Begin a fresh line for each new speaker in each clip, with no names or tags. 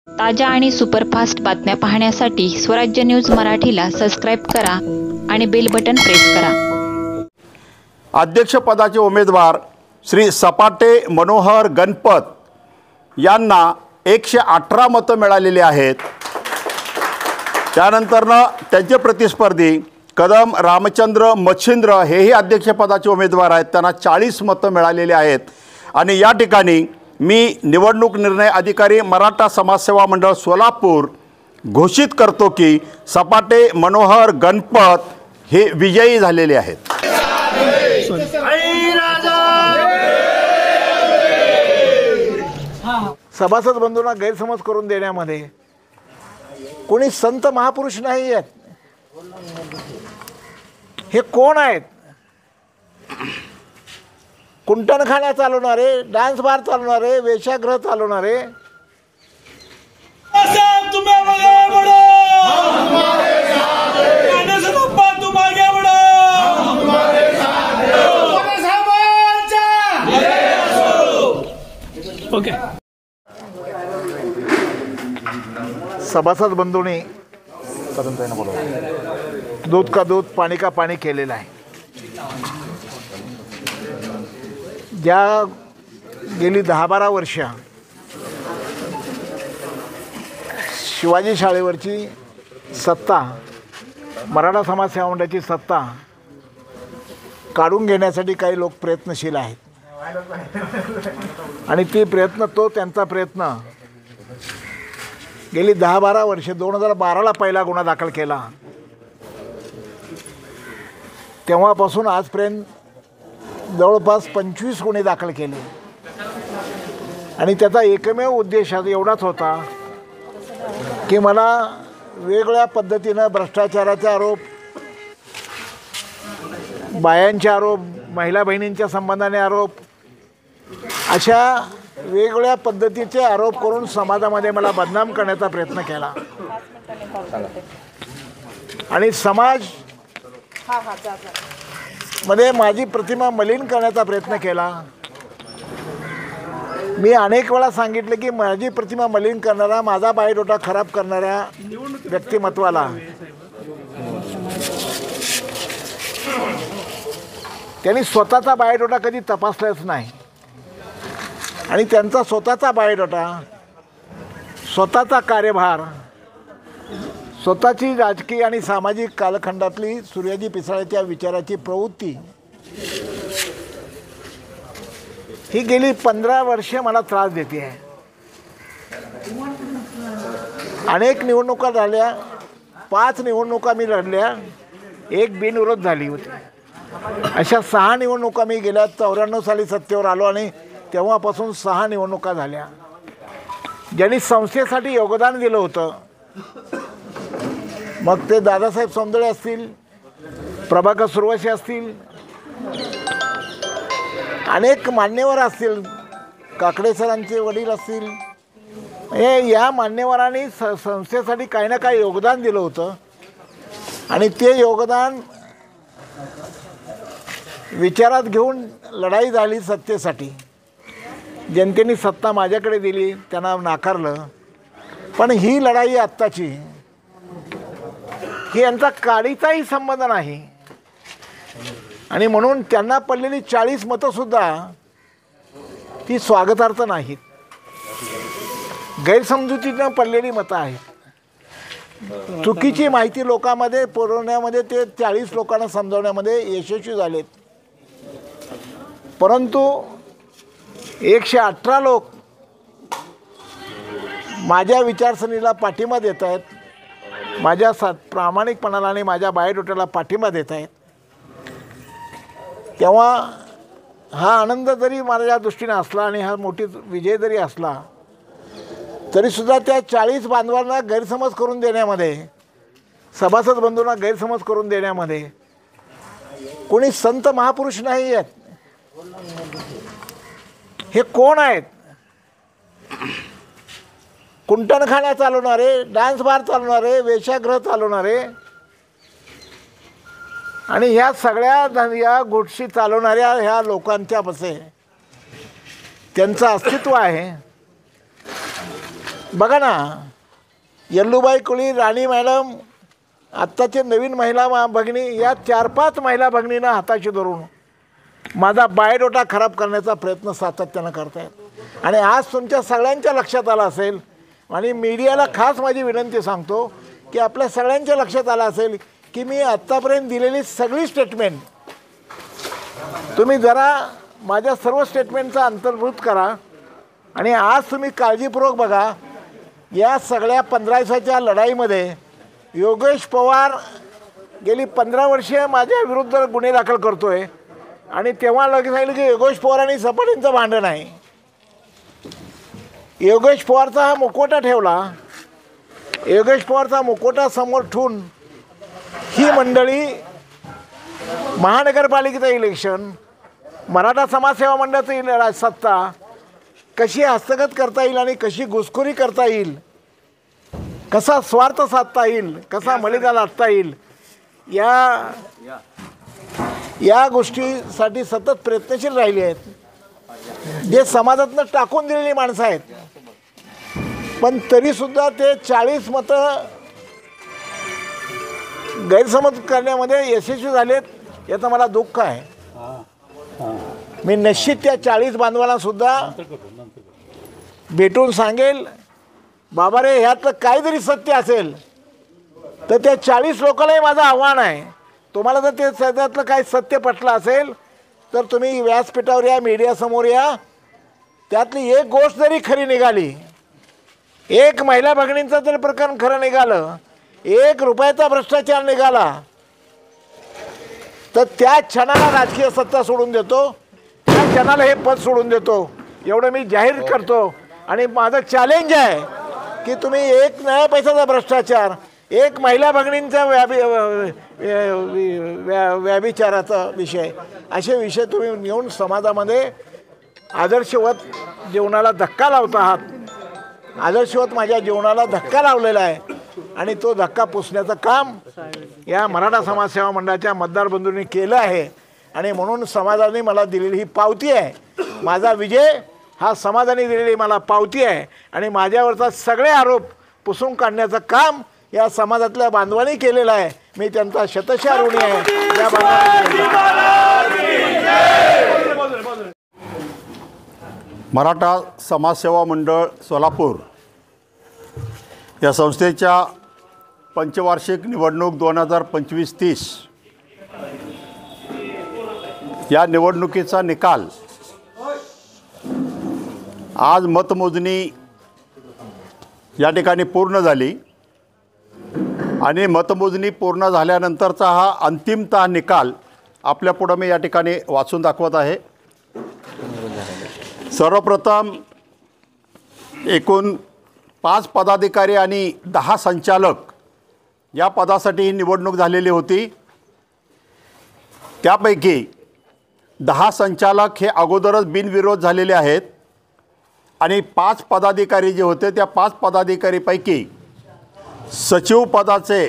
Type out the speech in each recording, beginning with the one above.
ताज्या आणि सुपरफास्ट बातम्या पाहण्यासाठी स्वराज्य न्यूज मराठीला सबस्क्राईब करा आणि बेल बटन प्रेस करा।
अध्यक्षपदाचे उमेदवार श्री सपाटे मनोहर गणपत यांना 118 मतं मिळालेली आहेत। त्यानंतरनं त्यांचे प्रतिस्पर्धी कदम रामचंद्र मच्छिंद्र हेही अध्यक्षपदाचे उमेदवार आहेत, त्यांना 40 मतं मिळालेली आहेत। आणि या ठिकाणी मी निवडणूक निर्णय अधिकारी मराठा समाजसेवा मंडळ सोलापूर घोषित करतो की सपाटे मनोहर गणपत हे विजयी झालेले आहेत।
सभासद बंधूंना गैरसमज करून देण्यामध्ये कोणी संत महापुरुष नाही आहेत। हे कोण आहेत? कुंटणखान्या चालवणारे, डान्स बार चालवणारे, वेश्यागृह चालवणारे, सभासद बंधूंनी दूध का दूध पाणी का पाणी केलेलं आहे। ज्या गेली 10-12 वर्ष शिवाजी शाळेवरची सत्ता, मराठा समाज सेवा मंडळाची सत्ता काढून घेण्यासाठी काही लोक प्रयत्नशील आहेत आणि त्यांचा प्रयत्न गेली 10-12 वर्ष 2012ला पहिला गुन्हा दाखल केला, तेव्हापासून आजपर्यंत जवळपास 25 गुन्हे दाखल केले आणि त्याचा एकमेव उद्देश एवढाच होता की मला वेगवेगळ्या पद्धतीनं भ्रष्टाचाराचे आरोप, बायांचे आरोप, महिला बहिणींच्या संबंधाने आरोप, अशा वेगवेगळ्या पद्धतीचे आरोप करून समाजामध्ये मला बदनाम करण्याचा प्रयत्न केला आणि समाज मध्ये माझी प्रतिमा मलिन करण्याचा प्रयत्न केला। मी अनेक वेळा सांगितलं की माझी प्रतिमा मलिन करणारा, माझा बायोडाटा खराब करणाऱ्या व्यक्तिमत्वाला त्यांनी स्वतःचा बायोडाटा कधी तपासलाच नाही आणि त्यांचा स्वतःचा बायोडाटा, स्वतःचा कार्यभार, स्वतःची राजकीय आणि सामाजिक कालखंडातली सूर्याजी पिसाळ्याच्या विचाराची प्रवृत्ती ही गेली 15 वर्षे मला त्रास देते आहे। अनेक निवडणुका झाल्या, 5 निवडणुका मी लढल्या, 1 बिनविरोध झाली होती। अशा 6 निवडणुका मी गेल्या 94 साली सत्तेवर आलो आणि तेव्हापासून 6 निवडणुका झाल्या। ज्यांनी संस्थेसाठी योगदान दिलं होतं, मग ते दादासाहेब सौंदळे असतील, प्रभाकर सुरवशी असतील, अनेक मान्यवर असतील, काकडे सरांचे वडील असतील, या मान्यवरांनी संस्थेसाठी काही ना काही योगदान दिलं होतं आणि ते योगदान विचारात घेऊन लढाई झाली सत्तेसाठी। जनतेने सत्ता माझ्याकडे दिली, त्यांना नाकारलं, पण ही लढाई आत्ताची ही यांचा काडीचाही संबंध नाही आणि म्हणून त्यांना पडलेली 40 मतंसुद्धा ती स्वागतार्थ नाहीत, गैरसमजुतीनं पडलेली मतं आहेत। चुकीची माहिती लोकांमध्ये पुरवण्यामध्ये ते 40 लोकांना समजावण्यामध्ये यशस्वी झालेत, परंतु 118 लोक माझ्या विचारसरणीला पाठिंबा देत आहेत, माझ्या प्रामाणिकपणाला आणि माझ्या बायोडाटाला पाठिंबा देत आहेत। तेव्हा हा आनंद जरी माझ्या दृष्टीने असला आणि हा मोठी विजय जरी असला तरीसुद्धा त्या 40 बांधवांना गैरसमज करून देण्यामध्ये, सभासद बंधूंना गैरसमज करून देण्यामध्ये कोणी संत महापुरुष नाही आहेत। हे कोण आहेत? कुंटणखान्या चालवणारे, डान्स बार चालवणारे, वेश्यागृह चालवणारे आणि ह्या सगळ्या या गोष्टी चालवणाऱ्या ह्या लोकांच्या बसे त्यांचं अस्तित्व आहे बघा ना, यल्लूबाई कुळी, राणी मॅडम, आत्ताचे नवीन महिला भगिनी, या 4-5 महिला भगिनींना हाताशी धरून माझा बायोडोटा खराब करण्याचा प्रयत्न सातत्यानं करतायत. आणि आज तुमच्या सगळ्यांच्या लक्षात आलं असेल, आणि मीडियाला खास माझी विनंती सांगतो की आपल्या सगळ्यांच्या लक्षात आलं असेल की मी आत्तापर्यंत दिलेली सगळी स्टेटमेंट तुम्ही जरा माझ्या सर्व स्टेटमेंटचा अंतर्भूत करा. आणि आज तुम्ही काळजीपूर्वक बघा, या सगळ्या 15 दिवसाच्या लढाईमध्ये योगेश पवार गेली 15 वर्षे माझ्या विरुद्ध गुन्हे दाखल करतोय. आणि तेव्हा लगेच सांगितलं की योगेश पवार आणि सपाटींचं भांडण आहे. योगेश पवारचा हा मुखवटा ठेवला, योगेश पवारचा मुखवटा समोर ठेवून ही मंडळी महानगरपालिकेचं इलेक्शन, मराठा समाजसेवा मंडळाचं सत्ता कशी हस्तगत करता येईल आणि कशी घुसखोरी करता येईल, कसा स्वार्थ साधता येईल, कसा मलिदा लाटता येईल, या गोष्टीसाठी सतत प्रयत्नशील राहिली आहेत. जे समाजातनं टाकून दिलेली माणसं आहेत, पण तरीसुद्धा ते 40 मतं गैरसमज करण्यामध्ये यशस्वी झालेत, याचं मला दुःख आहे. मी निश्चित त्या 40 बांधवांनासुद्धा भेटून सांगेल, बाबा रे, ह्यातलं काहीतरी सत्य असेल तर त्या 40 लोकांनाही माझं आव्हान आहे, तुम्हाला जर ते त्यातलं काही सत्य पटलं असेल तर तुम्ही व्यासपीठावर या, मीडियासमोर या, त्यातली एक गोष्ट जरी खरी निघाली, एक महिला भगिनींचं जर प्रकरण खरं निघालं, 1 रुपयाचा भ्रष्टाचार निघाला, तर त्या क्षणाला राजकीय सत्ता सोडून देतो, त्या क्षणाला हे पद सोडून देतो, एवढं मी जाहीर करतो. आणि माझं चॅलेंज आहे की तुम्ही 1 नया पैशाचा भ्रष्टाचार, 1 महिला भगिनींचा व्याभिचाराचा विषय, असे विषय तुम्ही नेऊन समाजामध्ये आदर्शवत जीवनाला धक्का लावत आहात. आदर्शवत माझ्या जीवनाला धक्का लावलेला आहे, आणि तो धक्का पुसण्याचं काम या मराठा समाजसेवा मंडळाच्या मतदार बंधूंनी केलं आहे. आणि म्हणून समाजाने मला दिलेली ही पावती आहे. माझा विजय हा समाजाने दिलेली मला पावती आहे. आणि माझ्यावरचा सगळे आरोप पुसून काढण्याचं काम या समाजातल्या बांधवांनी केलेलं आहे. मी त्यांचा शतशः ऋणी आहे. या
मराठा समाजसेवा मंडळ सोलापूर या संस्थेच्या पंचवार्षिक निवडणूक 2025-30 या निवडणुकीचा निकाल आज मतमोजणी या ठिकाणी पूर्ण झाली. आणि मतमोजणी पूर्ण झाल्यानंतरचा हा अंतिमतः निकाल आपल्यापुढं मी या ठिकाणी वाचून दाखवत आहे. सर्वप्रथम एकूण 5 पदाधिकारी आणि 10 संचालक या पदासाठी ही निवडणूक झालेली होती. त्यापैकी 10 संचालक हे अगोदरच बिनविरोध झालेले आहेत. आणि 5 पदाधिकारी जे होते त्या 5 पदाधिकारीपैकी सचिव पदाचे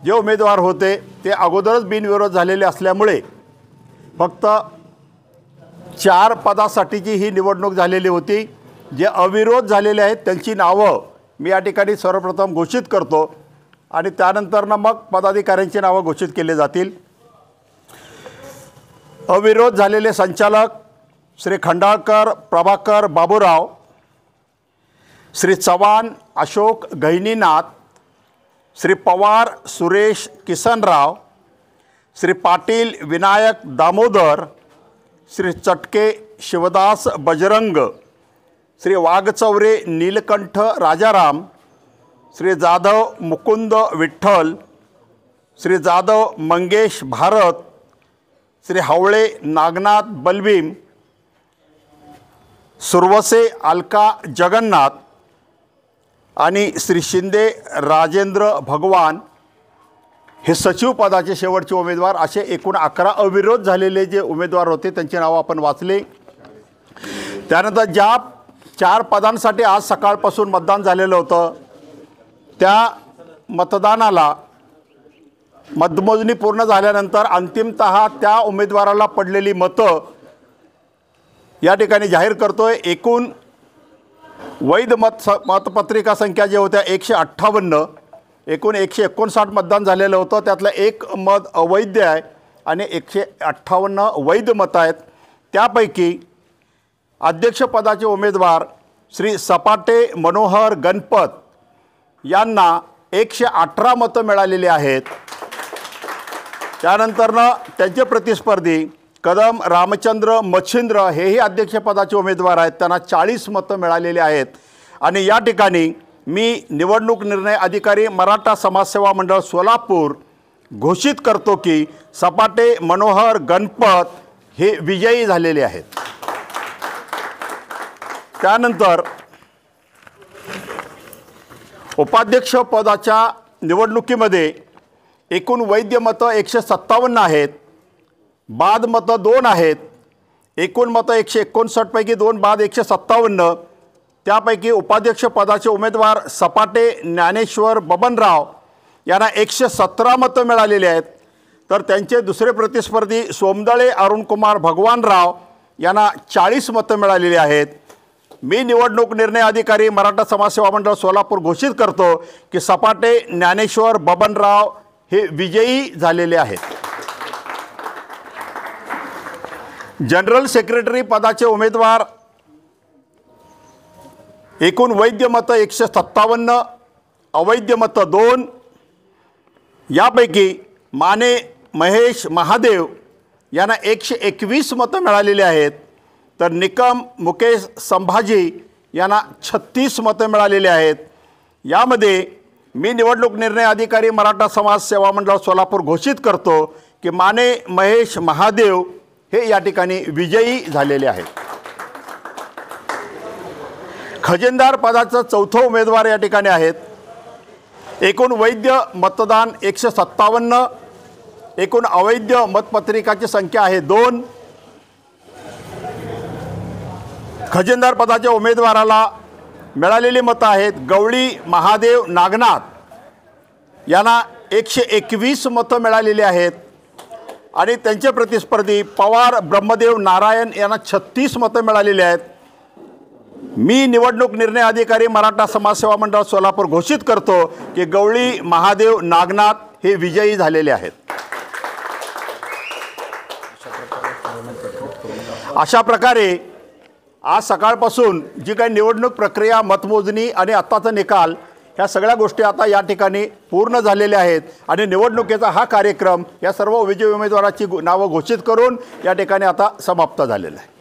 जे उमेदवार होते ते अगोदरच बिनविरोध झालेले असल्यामुळे फक्त 4 पदासाठीची ही निवडणूक झालेली होती. जे अविरोध झालेले आहेत त्यांची नावं मी या ठिकाणी सर्वप्रथम घोषित करतो आणि त्यानंतरनं मग पदाधिकाऱ्यांची नावं घोषित केले जातील. अविरोध झालेले संचालक श्री खंडाळकर प्रभाकर बाबूराव, श्री चव्हाण अशोक गहिनीनाथ, श्री पवार सुरेश किसनराव, श्री पाटील विनायक दामोदर, श्री चटके शिवदास बजरंग, श्री वाघचौरे नीलकंठ राजाराम, श्री जाधव मुकुंद विठ्ठल, श्री जाधव मंगेश भारत, श्री हवळे नागनाथ बलभीम, सुरवसे अलका जगन्नाथ आणि श्री शिंदे राजेंद्र भगवान हे सचिव पदाचे शेवटचे उमेदवार. असे एकूण 11 अविरोध झालेले जे उमेदवार होते त्यांची नावं आपण वाचले. त्यानंतर ज्या 4 पदांसाठी आज सकाळपासून मतदान झालेलं होतं त्या मतदानाला मतमोजणी पूर्ण झाल्यानंतर अंतिमतः त्या उमेदवाराला पडलेली मतं या ठिकाणी जाहीर करतोय. एकूण वैध मतपत्रिका संख्या जे होत्या 158, एकूण 159 मतदान झालेलं होतं, त्यातलं एक मत अवैध आहे आणि 158 वैध मतं आहेत. त्यापैकी अध्यक्षपदाचे उमेदवार श्री सपाटे मनोहर गणपत यांना 118 मतं मिळालेली आहेत. त्यानंतरनं त्यांचे प्रतिस्पर्धी कदम रामचंद्र मच्छिंद्र हेही अध्यक्षपदाचे उमेदवार आहेत, त्यांना 40 मतं मिळालेली आहेत. आणि या ठिकाणी मी निवडणूक निर्णय अधिकारी मराठा समाजसेवा मंडळ सोलापूर घोषित करतो की सपाटे मनोहर गणपत हे विजयी झालेले आहेत. त्यानंतर उपाध्यक्ष पदाच्या निवडणुकीमध्ये एकूण वैध मतं 157 आहेत, बाद मतं 2 आहेत. एकूण मतं 159 पैकी 2 बाद 157. त्यापैकी उपाध्यक्ष पदाचे उमेदवार सपाटे ज्ञानेश्वर बबनराव यांना 117 मतं मिळालेली आहेत. तर त्यांचे दुसरे प्रतिस्पर्धी सोमदळे अरुणकुमार भगवानराव यांना 40 मतं मिळालेली आहेत. मी निवडणूक निर्णय अधिकारी मराठा समाजसेवा मंडळ सोलापूर घोषित करतो की सपाटे ज्ञानेश्वर बबनराव हे विजयी झालेले आहेत. जनरल सेक्रेटरी पदाचे उमेदवार एकूण वैध मतं 157, अवैध मतं 2. यापैकी माने महेश महादेव यांना 121 मतं मिळालेली आहेत. तर निकम मुकेश संभाजी यांना 36 मतं मिळालेली आहेत. यामध्ये मी निवडणूक निर्णय अधिकारी मराठा समाज सेवा मंडळ सोलापूर घोषित करतो की माने महेश महादेव हे या ठिकाणी विजयी झालेले आहेत. खजिनदार पदाचं चौथं उमेदवार या ठिकाणी आहेत. एकूण वैध मतदान 157, एकूण अवैध मतपत्रिकाची संख्या आहे 2. खजिनदार पदाच्या उमेदवाराला मिळालेली मतं आहेत गवळी महादेव नागनाथ यांना 121 मतं मिळालेली आहेत. आणि त्यांचे प्रतिस्पर्धी पवार ब्रह्मदेव नारायण यांना 36 मतं मिळालेली आहेत. मी निवडणूक निर्णय अधिकारी मराठा समाजसेवा मंडळ सोलापूर घोषित करतो की गवळी महादेव नागनाथ हे विजयी झालेले आहेत. अशा प्रकारे आज सकाळपासून जी काही निवडणूक प्रक्रिया, मतमोजणी आणि आत्ताचा निकाल ह्या सगळ्या गोष्टी आता या ठिकाणी पूर्ण झालेल्या आहेत. आणि निवडणुकीचा हा कार्यक्रम या सर्व विजयी उमेदवाराची नावं घोषित करून या ठिकाणी आता समाप्त झालेला आहे.